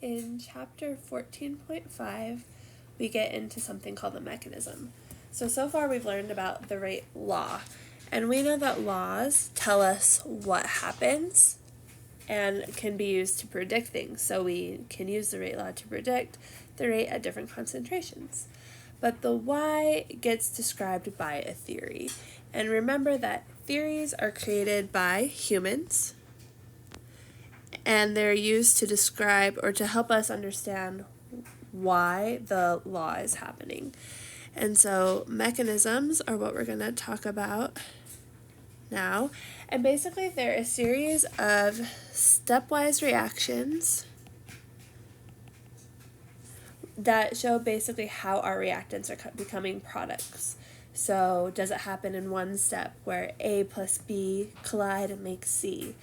in chapter 14.5, we get into something called the mechanism. So far we've learned about the rate law, and we know that laws tell us what happens and can be used to predict things. So we can use the rate law to predict the rate at different concentrations. But the why gets described by a theory. And remember that theories are created by humans, and they're used to describe or to help us understand why the law is happening. And so mechanisms are what we're going to talk about now. And basically they're a series of stepwise reactions that show basically how our reactants are becoming products. So does it happen in one step where A plus B collide and make C?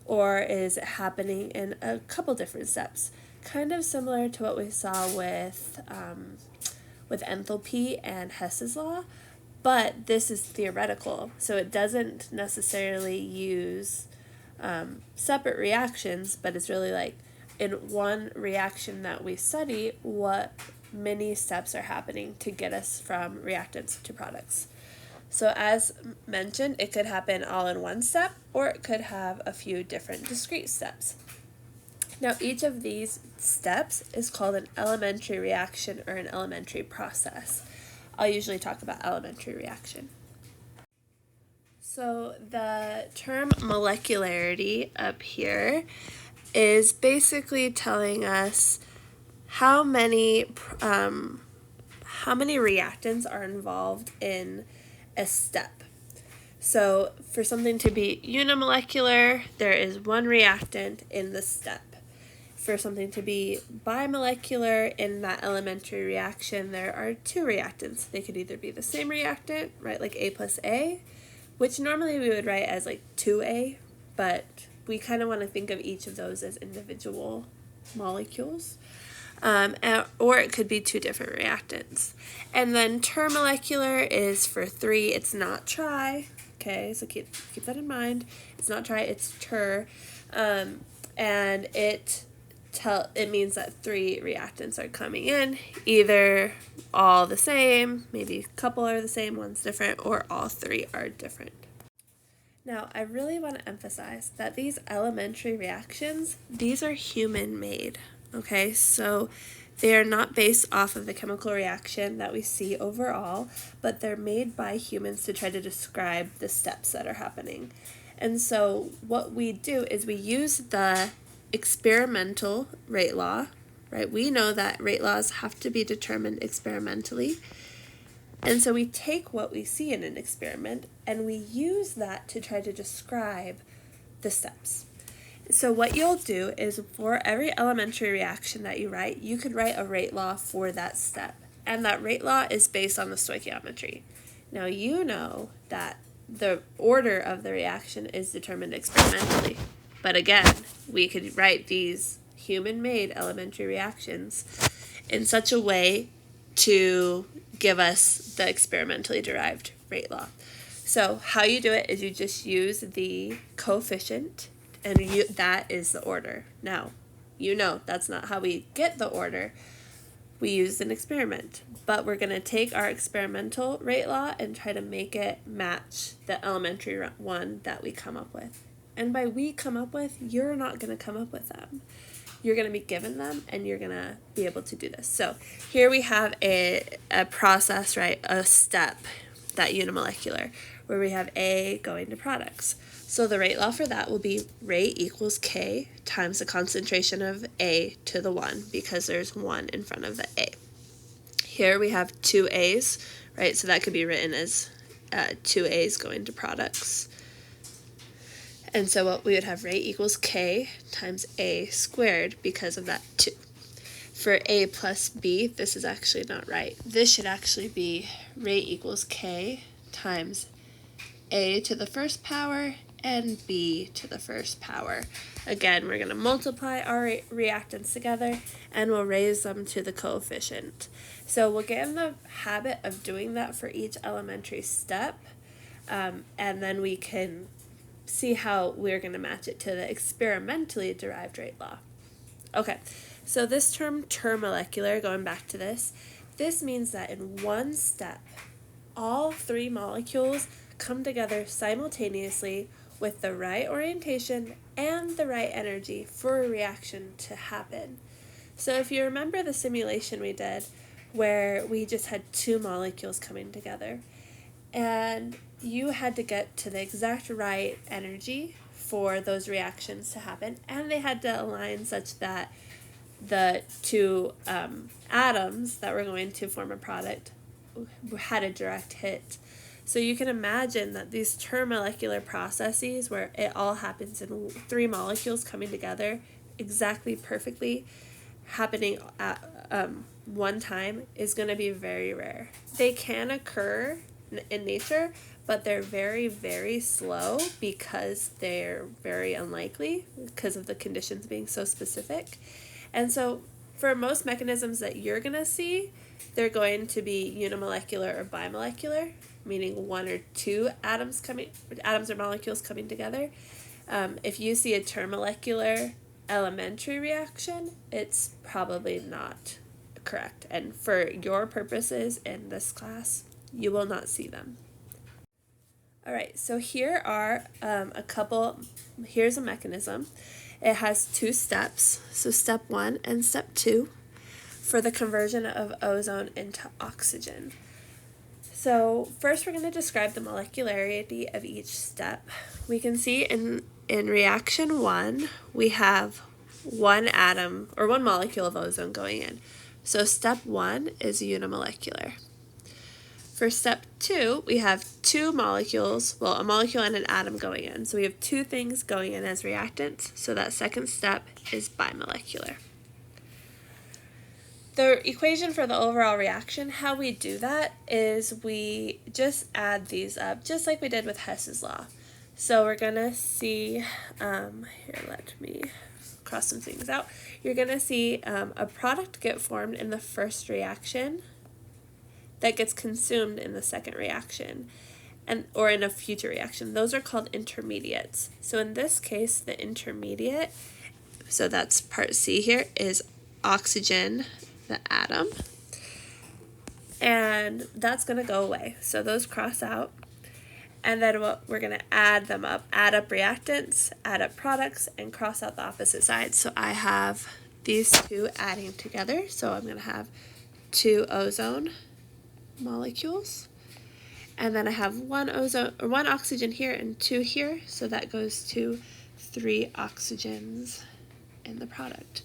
Or is it happening in a couple different steps? Kind of similar to what we saw with enthalpy and Hess's law, but this is theoretical, so it doesn't necessarily use separate reactions, but it's really like in one reaction that we study, what many steps are happening to get us from reactants to products. So as mentioned, it could happen all in one step, or it could have a few different discrete steps. Now, each of these steps is called an elementary reaction or an elementary process. I'll usually talk about elementary reaction. So the term molecularity up here is basically telling us how many reactants are involved in a step. So for something to be unimolecular, there is one reactant in the step. For something to be bimolecular in that elementary reaction, there are two reactants. They could either be the same reactant, right, like A plus A, which normally we would write as like 2A, but we kind of want to think of each of those as individual molecules. Or it could be two different reactants. And then termolecular is for 3. It's not tri. Okay, so keep that in mind. It's not tri, it's ter. And it means that 3 reactants are coming in, either all the same, maybe a couple are the same, one's different, or all 3 are different. Now, I really want to emphasize that these elementary reactions, these are human-made, okay? So they are not based off of the chemical reaction that we see overall, but they're made by humans to try to describe the steps that are happening. And so what we do is we use the experimental rate law, right? We know that rate laws have to be determined experimentally. And so we take what we see in an experiment and we use that to try to describe the steps. So what you'll do is for every elementary reaction that you write, you could write a rate law for that step. And that rate law is based on the stoichiometry. Now you know that the order of the reaction is determined experimentally. But again, we could write these human-made elementary reactions in such a way to give us the experimentally derived rate law. So how you do it is you just use the coefficient, and that is the order. Now, you know that's not how we get the order. We used an experiment, but we're going to take our experimental rate law and try to make it match the elementary one that we come up with. And by we come up with, you're not going to come up with them. You're going to be given them, and you're going to be able to do this. So here we have a process, right, a step, that unimolecular, where we have A going to products. So the rate law for that will be rate equals K times the concentration of A to the 1, because there's 1 in front of the A. Here we have 2 A's, right, so that could be written as 2 A's going to products. And so what we would have rate equals K times A squared because of that 2. For A plus B, this is actually not right. This should actually be rate equals K times A to the first power and B to the first power. Again, we're going to multiply our reactants together and we'll raise them to the coefficient. So we'll get in the habit of doing that for each elementary step, and then we can see how we're going to match it to the experimentally derived rate law. Okay, so this term termolecular, going back to this means that in one step, all three molecules come together simultaneously with the right orientation and the right energy for a reaction to happen. So if you remember the simulation we did where we just had two molecules coming together and you had to get to the exact right energy for those reactions to happen, and they had to align such that the two atoms that were going to form a product had a direct hit. So you can imagine that these termolecular processes where it all happens in three molecules coming together exactly perfectly happening at one time is going to be very rare. They can occur in nature, but they're very, very slow because they're very unlikely because of the conditions being so specific. And so for most mechanisms that you're going to see, they're going to be unimolecular or bimolecular, meaning one or two atoms or molecules coming together. If you see a termolecular elementary reaction, it's probably not correct. And for your purposes in this class, you will not see them. All right, so here are here's a mechanism. It has two steps, so step 1 and step 2, for the conversion of ozone into oxygen. So first we're going to describe the molecularity of each step. We can see in reaction 1, we have one atom or one molecule of ozone going in. So step 1 is unimolecular. For step 2, we have two molecules, well, a molecule and an atom going in. So we have two things going in as reactants. So that second step is bimolecular. The equation for the overall reaction, how we do that is we just add these up, just like we did with Hess's law. So we're going to see, here, let me cross some things out. You're going to see a product get formed in the first reaction that gets consumed in the second reaction, or in a future reaction. Those are called intermediates. So in this case, the intermediate, so that's part C here, is oxygen, the atom, and that's going to go away. So those cross out, and then what we're going to add up reactants, add up products, and cross out the opposite sides. So I have these two adding together, so I'm going to have two ozone molecules, and then I have one oxygen here and two here, so that goes to 3 oxygens in the product.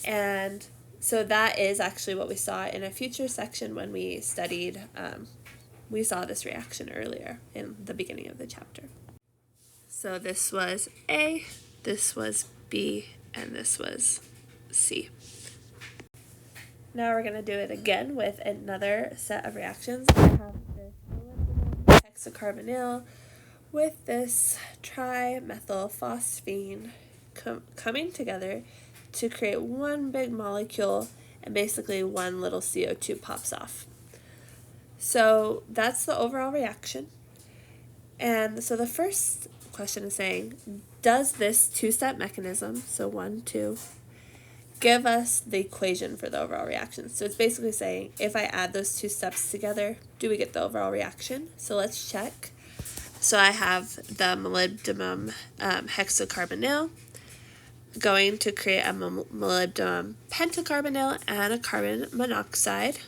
And so that is actually what we saw in a future section when we studied, we saw this reaction earlier in the beginning of the chapter. So this was A, this was B, and this was C. Now we're going to do it again with another set of reactions. We have this molybdenum hexacarbonyl with this trimethylphosphine coming together to create one big molecule, and basically one little CO2 pops off. So that's the overall reaction. And so the first question is saying, does this two-step mechanism, so 1, 2, give us the equation for the overall reaction? So it's basically saying, if I add those two steps together, do we get the overall reaction? So let's check. So I have the molybdenum hexacarbonyl going to create a molybdenum pentacarbonyl and a carbon monoxide,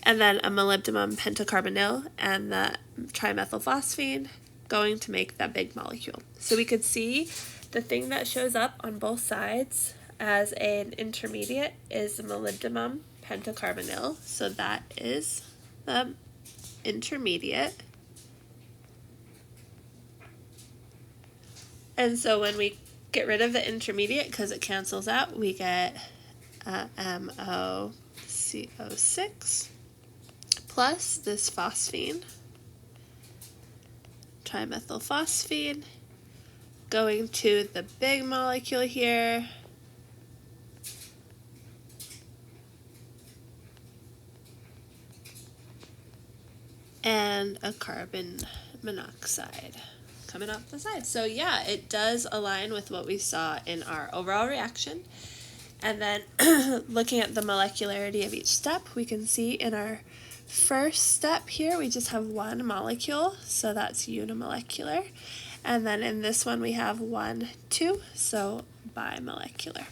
and then a molybdenum pentacarbonyl and the trimethylphosphine going to make that big molecule. So we could see the thing that shows up on both sides as an intermediate is the molybdenum pentacarbonyl. So that is the intermediate. And so when we get rid of the intermediate, because it cancels out, we get MoCO6 plus this phosphine, trimethylphosphine, going to the big molecule here, and a carbon monoxide coming off the side. So yeah, it does align with what we saw in our overall reaction. And then looking at the molecularity of each step, we can see in our first step here, we just have one molecule, so that's unimolecular. And then in this one, we have 1, 2, so bimolecular.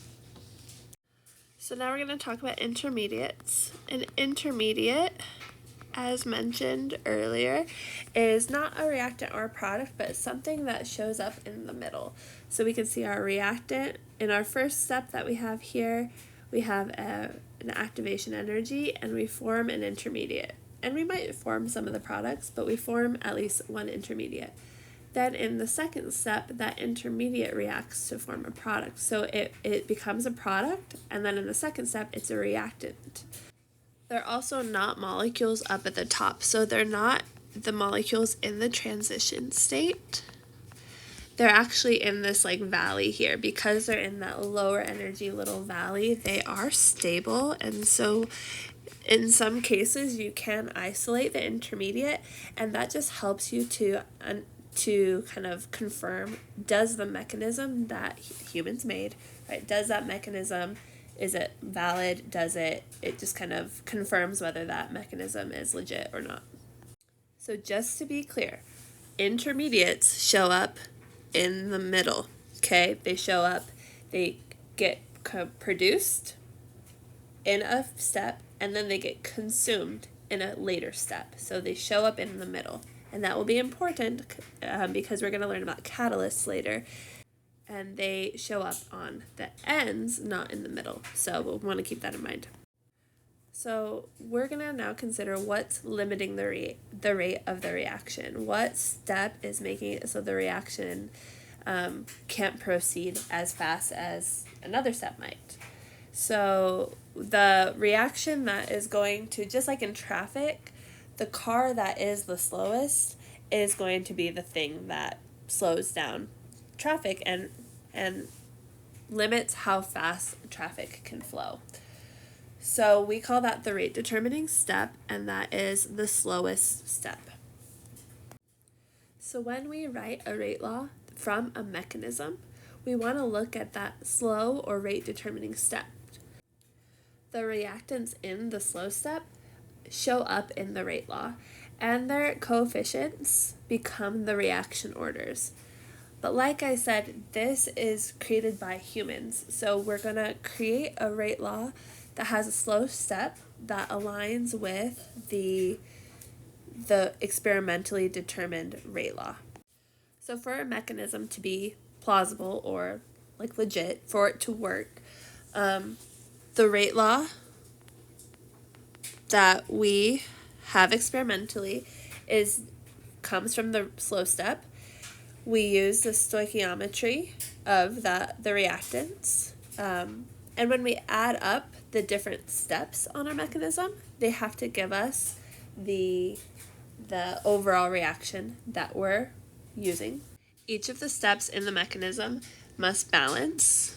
So now we're going to talk about intermediates. An intermediate, as mentioned earlier, is not a reactant or a product, but something that shows up in the middle. So we can see our reactant. In our first step that we have here, we have an activation energy, and we form an intermediate. And we might form some of the products, but we form at least one intermediate. Then in the second step, that intermediate reacts to form a product. So it becomes a product, and then in the second step, it's a reactant. They're also not molecules up at the top, so they're not the molecules in the transition state. They're actually in this like valley here. Because they're in that lower energy little valley, they are stable, and so in some cases you can isolate the intermediate, and that just helps you to kind of confirm, does the mechanism that humans made, right, does that mechanism, is it valid, it just kind of confirms whether that mechanism is legit or not. So just to be clear, intermediates show up in the middle, okay? They show up, they get produced in a step, and then they get consumed in a later step. So they show up in the middle. And that will be important because we're going to learn about catalysts later. And they show up on the ends, not in the middle. So we'll want to keep that in mind. So we're going to now consider what's limiting the rate of the reaction. What step is making it so the reaction can't proceed as fast as another step might. So the reaction that is going to, just like in traffic, the car that is the slowest is going to be the thing that slows down traffic and limits how fast traffic can flow. So we call that the rate determining step, and that is the slowest step. So when we write a rate law from a mechanism, we want to look at that slow or rate determining step. The reactants in the slow step show up in the rate law, and their coefficients become the reaction orders. But like I said, this is created by humans, so we're going to create a rate law that has a slow step that aligns with the experimentally determined rate law. So for a mechanism to be plausible or like legit, for it to work, the rate law that we have experimentally comes from the slow step. We use the stoichiometry of the reactants, and when we add up the different steps on our mechanism, they have to give us the overall reaction that we're using. Each of the steps in the mechanism must balance,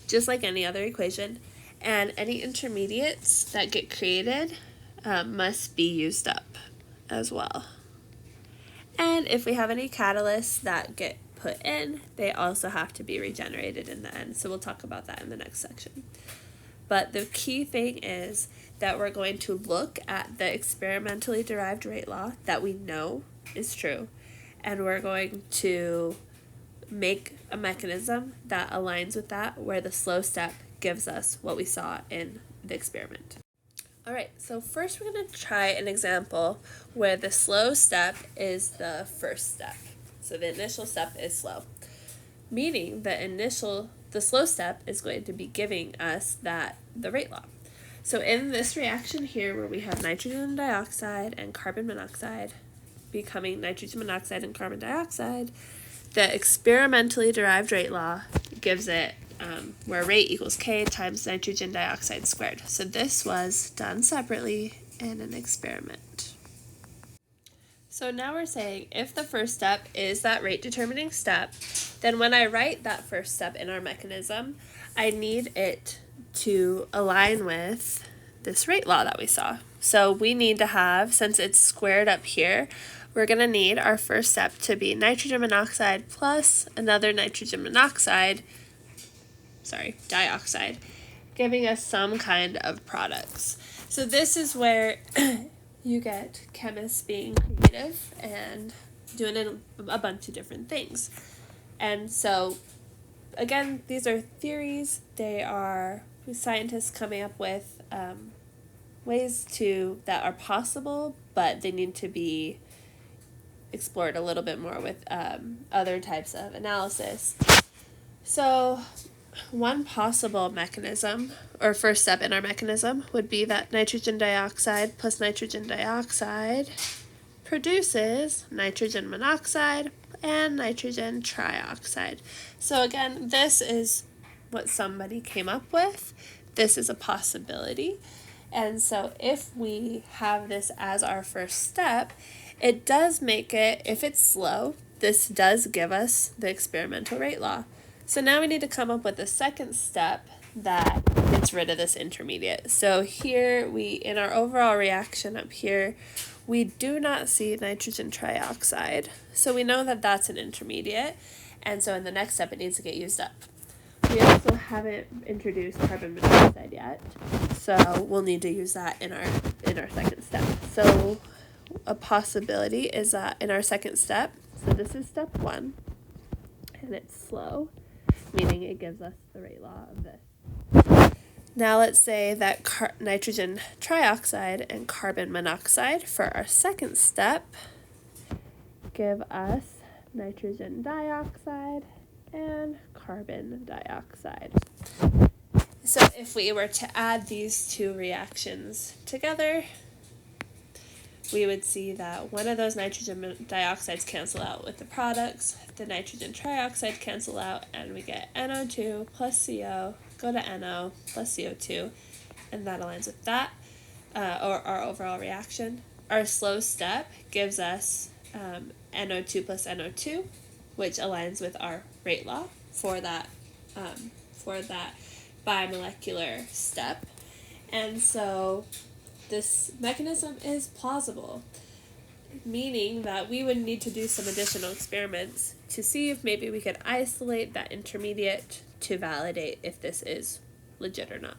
just like any other equation, and any intermediates that get created must be used up as well. And if we have any catalysts that get put in, they also have to be regenerated in the end. So we'll talk about that in the next section. But the key thing is that we're going to look at the experimentally derived rate law that we know is true, and we're going to make a mechanism that aligns with that, where the slow step gives us what we saw in the experiment. All right, so first we're going to try an example where the slow step is the first step. So the initial step is slow, meaning the slow step is going to be giving us the rate law. So in this reaction here, where we have nitrogen dioxide and carbon monoxide becoming nitrogen monoxide and carbon dioxide, the experimentally derived rate law gives it where rate equals K times nitrogen dioxide squared. So this was done separately in an experiment. So now we're saying if the first step is that rate determining step, then when I write that first step in our mechanism, I need it to align with this rate law that we saw. So we need to have, since it's squared up here, we're going to need our first step to be nitrogen monoxide plus another nitrogen monoxide dioxide, giving us some kind of products. So this is where you get chemists being creative and doing a bunch of different things. And so, again, these are theories. They are scientists coming up with ways that are possible, but they need to be explored a little bit more with other types of analysis. So one possible mechanism, or first step in our mechanism, would be that nitrogen dioxide plus nitrogen dioxide produces nitrogen monoxide and nitrogen trioxide. So again, this is what somebody came up with. This is a possibility. And so if we have this as our first step, it does make it, if it's slow, this does give us the experimental rate law. So now we need to come up with a second step that gets rid of this intermediate. So here in our overall reaction up here, we do not see nitrogen trioxide. So we know that that's an intermediate. And so in the next step, it needs to get used up. We also haven't introduced carbon monoxide yet. So we'll need to use that in our second step. So a possibility is that in our second step, so this is step 1, and it's slow, meaning it gives us the rate law of this. Now let's say that nitrogen trioxide and carbon monoxide for our second step give us nitrogen dioxide and carbon dioxide. So if we were to add these two reactions together, we would see that one of those nitrogen dioxides cancel out with the products, the nitrogen trioxide cancel out, and we get NO2 plus CO go to NO plus CO2, and that aligns with that, or our overall reaction. Our slow step gives us NO2 plus NO2, which aligns with our rate law for that bimolecular step. And so this mechanism is plausible, meaning that we would need to do some additional experiments to see if maybe we could isolate that intermediate to validate if this is legit or not.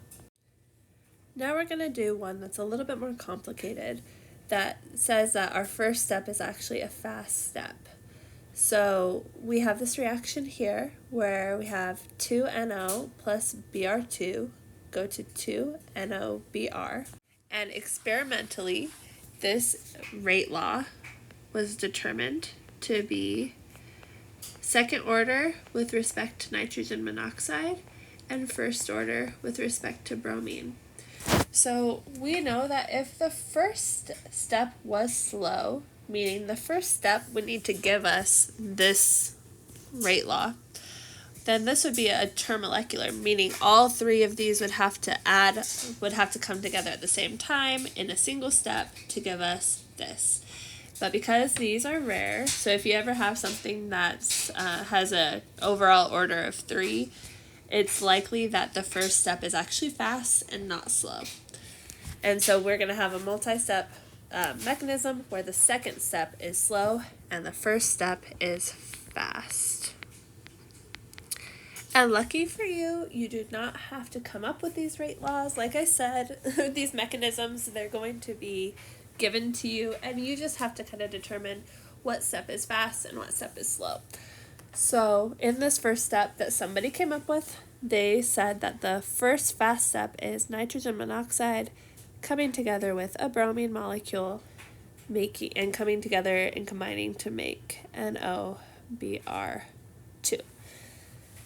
Now we're going to do one that's a little bit more complicated that says that our first step is actually a fast step. So we have this reaction here where we have 2NO plus Br2 go to 2NOBr. And experimentally, this rate law was determined to be second order with respect to nitrogen monoxide and first order with respect to bromine. So we know that if the first step was slow, meaning the first step would need to give us this rate law, then this would be a termolecular, meaning all three of these would have to come together at the same time in a single step to give us this. But because these are rare, so if you ever have something that has an overall order of 3, it's likely that the first step is actually fast and not slow. And so we're going to have a multi-step mechanism where the second step is slow and the first step is fast. And lucky for you, you do not have to come up with these rate laws. Like I said, these mechanisms, they're going to be given to you, and you just have to kind of determine what step is fast and what step is slow. So in this first step that somebody came up with, they said that the first fast step is nitrogen monoxide coming together with a bromine molecule, coming together and combining to make NOBr2.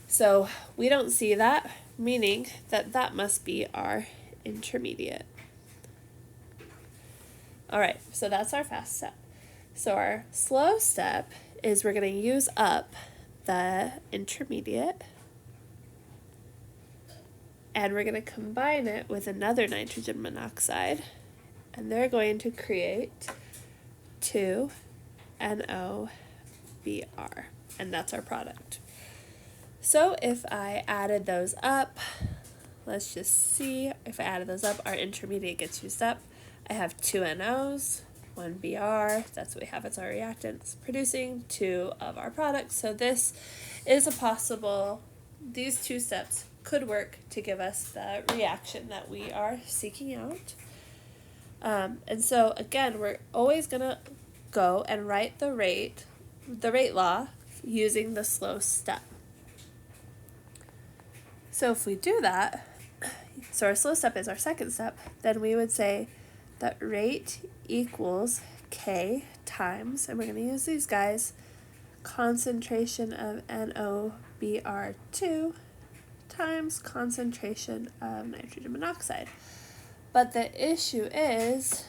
So we don't see that, meaning that must be our intermediate. All right, so that's our fast step. So our slow step is we're going to use up the intermediate, and we're going to combine it with another nitrogen monoxide, and they're going to create 2NOBr, and that's our product. So if I added those up, let's just see, if I added those up, our intermediate gets used up. I have 2 NOs, 1 Br, that's what we have as our reactants, producing 2 of our products. So this is these 2 steps could work to give us the reaction that we are seeking out. And so again, we're always going to go and write the rate law using the slow step. So if we do that, so our slow step is our second step, then we would say that rate equals K times, and we're going to use these guys, concentration of NOBr2 times concentration of nitrogen monoxide. But the issue is,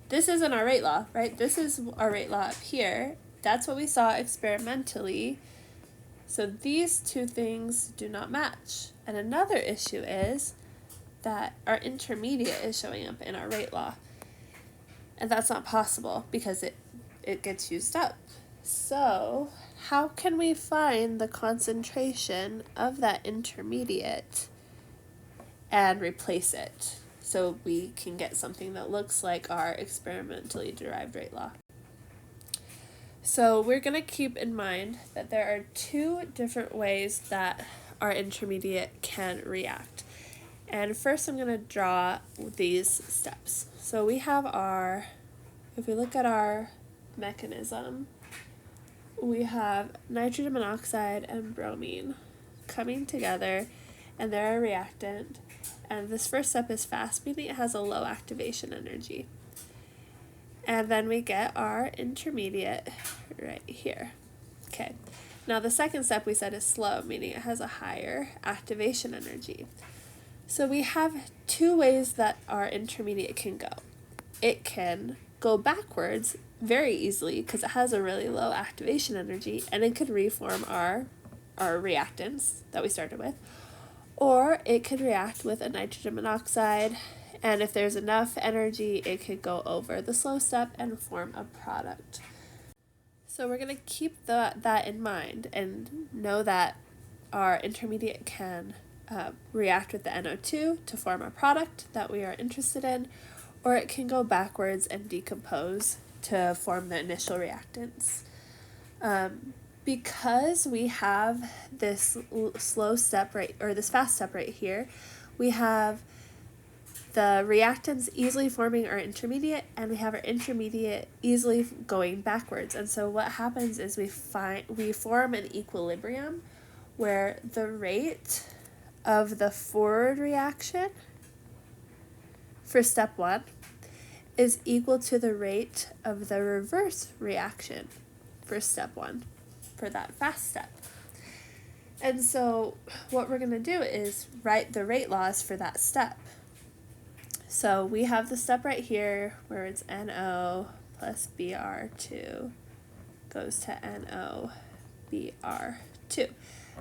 this isn't our rate law, right? This is our rate law up here. That's what we saw experimentally. So these two things do not match. And another issue is that our intermediate is showing up in our rate law. And that's not possible because it gets used up. So how can we find the concentration of that intermediate and replace it so we can get something that looks like our experimentally derived rate law? So we're going to keep in mind that there are two different ways that our intermediate can react. And first I'm going to draw these steps. So we have if we look at our mechanism, we have nitrogen monoxide and bromine coming together, and they're a reactant. And this first step is fast, meaning it has a low activation energy. And then we get our intermediate right here. Okay. Now the second step we said is slow, meaning it has a higher activation energy. So we have two ways that our intermediate can go. It can go backwards very easily because it has a really low activation energy, and it could reform our reactants that we started with. Or it could react with a nitrogen monoxide, and if there's enough energy, it could go over the slow step and form a product. So we're going to keep that in mind and know that our intermediate can react with the NO2 to form a product that we are interested in, or it can go backwards and decompose to form the initial reactants. Because we have this slow step this fast step right here, we have the reactants easily forming our intermediate, and we have our intermediate easily going backwards. And so what happens is we form an equilibrium where the rate of the forward reaction for step 1 is equal to the rate of the reverse reaction for step 1 for that fast step. And so what we're going to do is write the rate laws for that step. So we have the step right here where it's NO plus Br2 goes to NO Br2.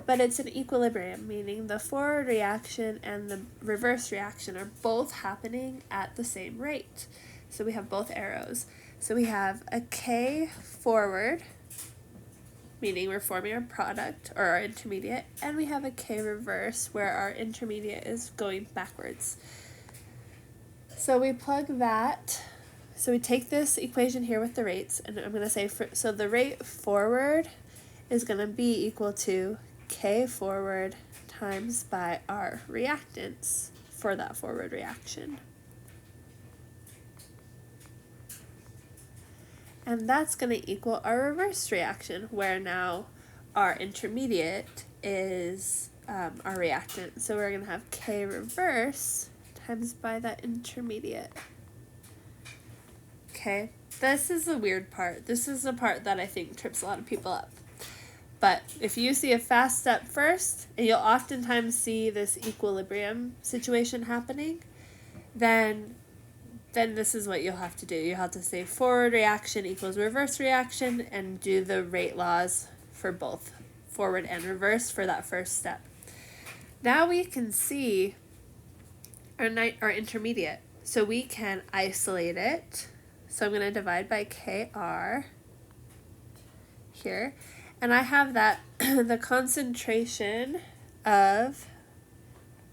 But it's an equilibrium, meaning the forward reaction and the reverse reaction are both happening at the same rate. So we have both arrows. So we have a K forward, meaning we're forming our product or our intermediate, and we have a K reverse where our intermediate is going backwards. So we plug that, so we take this equation here with the rates, and I'm going to say, so the rate forward is going to be equal to K forward times by our reactants for that forward reaction. And that's going to equal our reverse reaction, where now our intermediate is our reactant. So we're going to have K reverse times by that intermediate. Okay, this is the weird part. This is the part that I think trips a lot of people up. But if you see a fast step first, and you'll oftentimes see this equilibrium situation happening, then this is what you'll have to do. You'll have to say forward reaction equals reverse reaction and do the rate laws for both forward and reverse for that first step. Now we can see our intermediate. So we can isolate it. So I'm going to divide by Kr here. And I have that the concentration of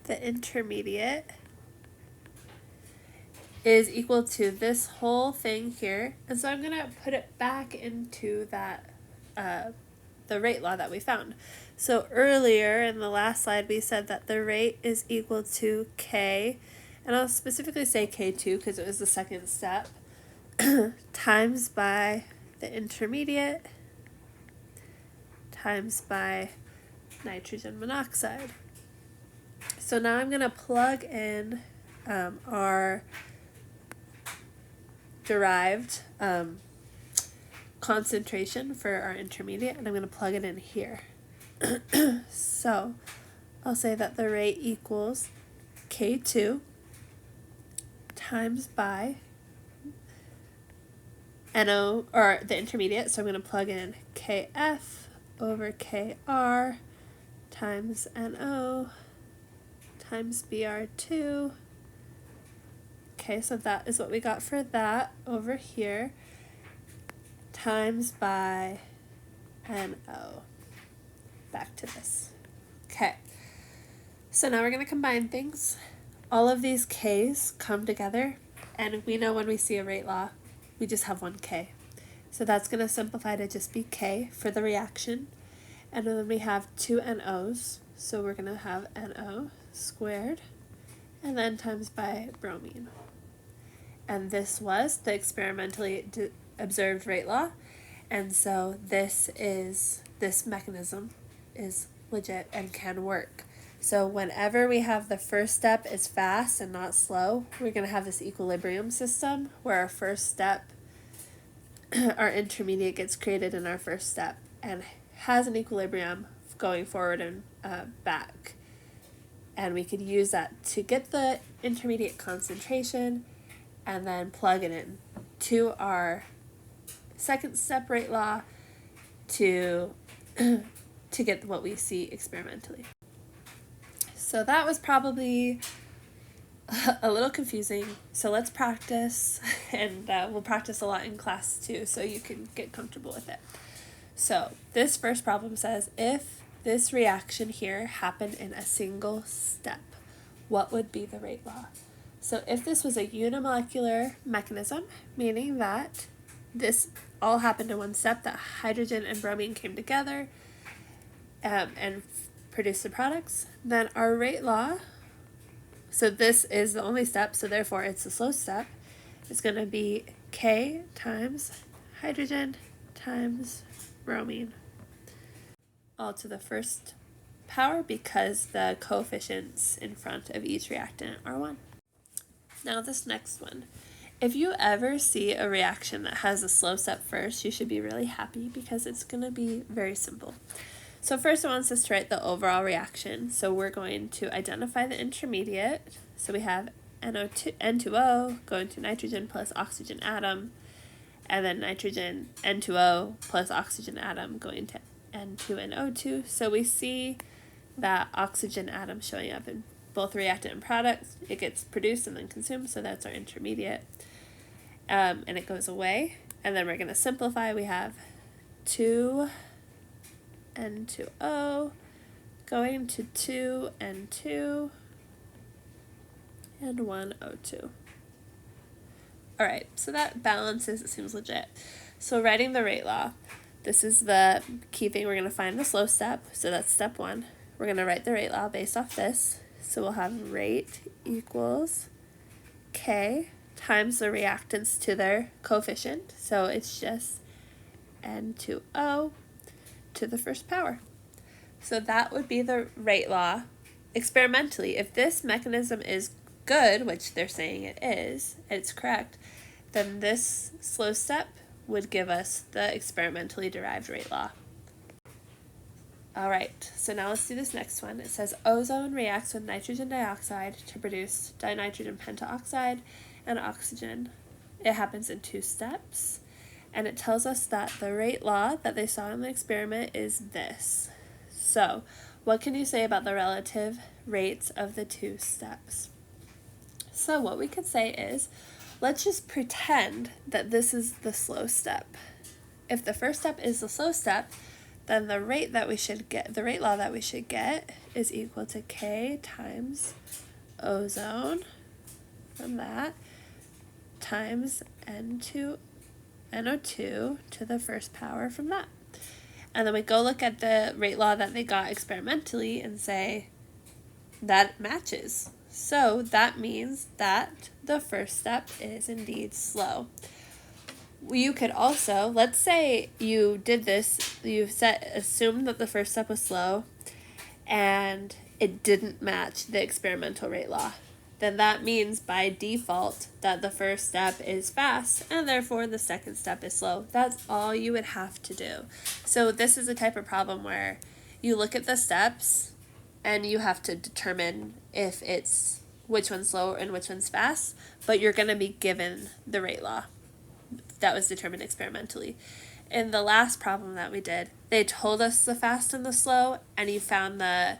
the intermediate is equal to this whole thing here. And so I'm going to put it back into that the rate law that we found. So earlier in the last slide, we said that the rate is equal to K, and I'll specifically say K2 because it was the second step, times by the intermediate times by nitrogen monoxide. So now I'm going to plug in our derived concentration for our intermediate, and I'm going to plug it in here. So I'll say that the rate equals K2 times by NO, or the intermediate, so I'm going to plug in KF over KR times NO times Br2. Okay, so that is what we got for that over here, times by NO. Back to this. Okay, so now we're going to combine things. All of these K's come together, and we know when we see a rate law, we just have one K. So that's going to simplify to just be K for the reaction. And then we have two NOs, so we're going to have NO squared, and then times by bromine. And this was the experimentally observed rate law, and so this mechanism is legit and can work. So whenever we have the first step is fast and not slow, we're going to have this equilibrium system where our first step, our intermediate gets created in our first step and has an equilibrium going forward and back. And we could use that to get the intermediate concentration and then plug it in to our second step rate law to get what we see experimentally. So that was probably a little confusing. So let's practice, and we'll practice a lot in class too, so you can get comfortable with it. So this first problem says, if this reaction here happened in a single step, what would be the rate law? So if this was a unimolecular mechanism, meaning that this all happened in one step, that hydrogen and bromine came together and produced the products, then our rate law, so this is the only step, so therefore it's a slow step, is going to be K times hydrogen times bromine, all to the first power because the coefficients in front of each reactant are 1. Now this next one. If you ever see a reaction that has a slow step first, you should be really happy because it's going to be very simple. So first it wants us to write the overall reaction. So we're going to identify the intermediate. So we have N2O going to nitrogen plus oxygen atom, and then nitrogen N2O plus oxygen atom going to N2 and O2. So we see that oxygen atom showing up in both reactant and product. It gets produced and then consumed, so that's our intermediate. And it goes away. And then we're going to simplify. We have 2 N2O going to 2 N2 and 1 O2. All right, so that balances. It seems legit. So writing the rate law, this is the key thing. We're going to find the slow step, so that's step 1. We're going to write the rate law based off this. So we'll have rate equals K times the reactants to their coefficient. So it's just N2O to the first power. So that would be the rate law experimentally. If this mechanism is good, which they're saying it is, it's correct, then this slow step would give us the experimentally derived rate law. All right, so now let's do this next one. It says ozone reacts with nitrogen dioxide to produce dinitrogen pentaoxide and oxygen. It happens in 2 steps, and it tells us that the rate law that they saw in the experiment is this. So what can you say about the relative rates of the 2 steps? So what we could say is, let's just pretend that this is the slow step. If the first step is the slow step, then the rate that we should get, the rate law that we should get, is equal to K times ozone from that times NO2 to the first power from that. And then we go look at the rate law that they got experimentally and say that matches. So that means that the first step is indeed slow. You could also, let's say you did this, assumed that the first step was slow and it didn't match the experimental rate law. Then that means by default that the first step is fast and therefore the second step is slow. That's all you would have to do. So this is a type of problem where you look at the steps and you have to determine if it's which one's slow and which one's fast, but you're going to be given the rate law that was determined experimentally. In the last problem that we did, they told us the fast and the slow, and you found the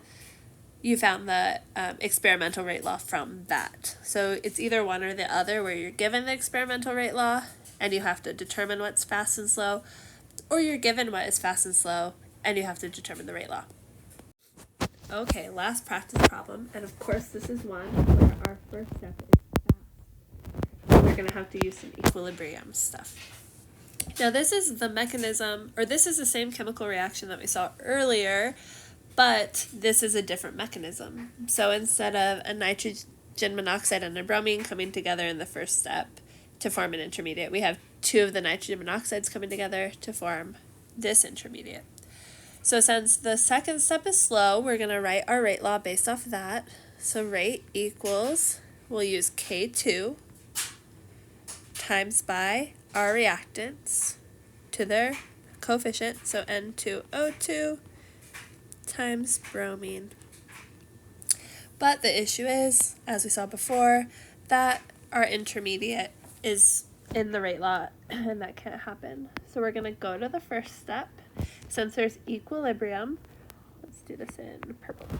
experimental rate law from that. So it's either one or the other, where you're given the experimental rate law and you have to determine what's fast and slow, or you're given what is fast and slow and you have to determine the rate law. Okay, last practice problem, and of course this is one where our first step is fast. And we're going to have to use some equilibrium stuff. Now this is the mechanism, or this is the same chemical reaction that we saw earlier, but this is a different mechanism. So instead of a nitrogen monoxide and a bromine coming together in the first step to form an intermediate, we have two of the nitrogen monoxides coming together to form this intermediate. So since the second step is slow, we're going to write our rate law based off of that. So rate equals, we'll use K2 times by our reactants to their coefficient, so N2O2 times bromine. But the issue is, as we saw before, that our intermediate is in the rate law and that can't happen. So we're going to go to the first step. Since there's equilibrium, let's do this in purple.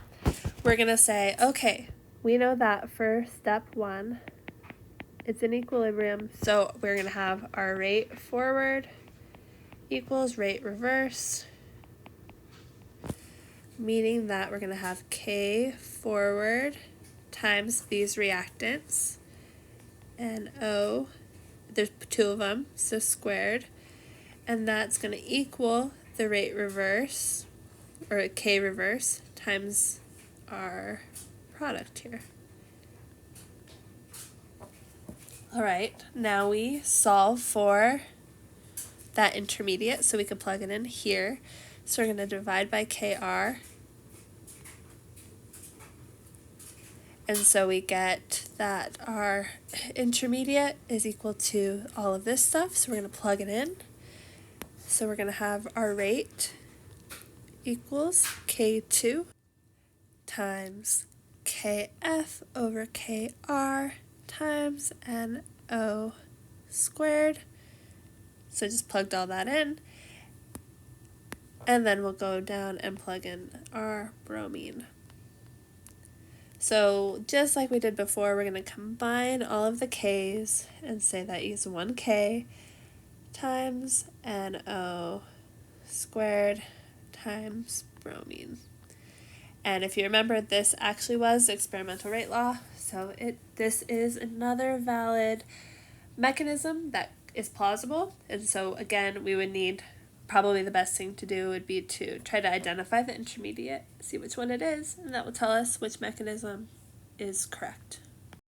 We're going to say, okay, we know that for step 1, it's in equilibrium, so we're going to have our rate forward equals rate reverse, meaning that we're going to have K forward times these reactants, and O, there's two of them, so squared, and that's going to equal the rate reverse, or K reverse, times our product here. Alright, now we solve for that intermediate, so we can plug it in here. So we're going to divide by KR. And so we get that our intermediate is equal to all of this stuff, so we're going to plug it in. So we're going to have our rate equals K2 times KF over KR times NO squared. So just plugged all that in. And then we'll go down and plug in our bromine. So just like we did before, we're going to combine all of the K's and say that is 1K times NO squared times bromine. And if you remember, this actually was the experimental rate law, so this is another valid mechanism that is plausible. And so again, we would need, probably the best thing to do would be to try to identify the intermediate, see which one it is, and that will tell us which mechanism is correct.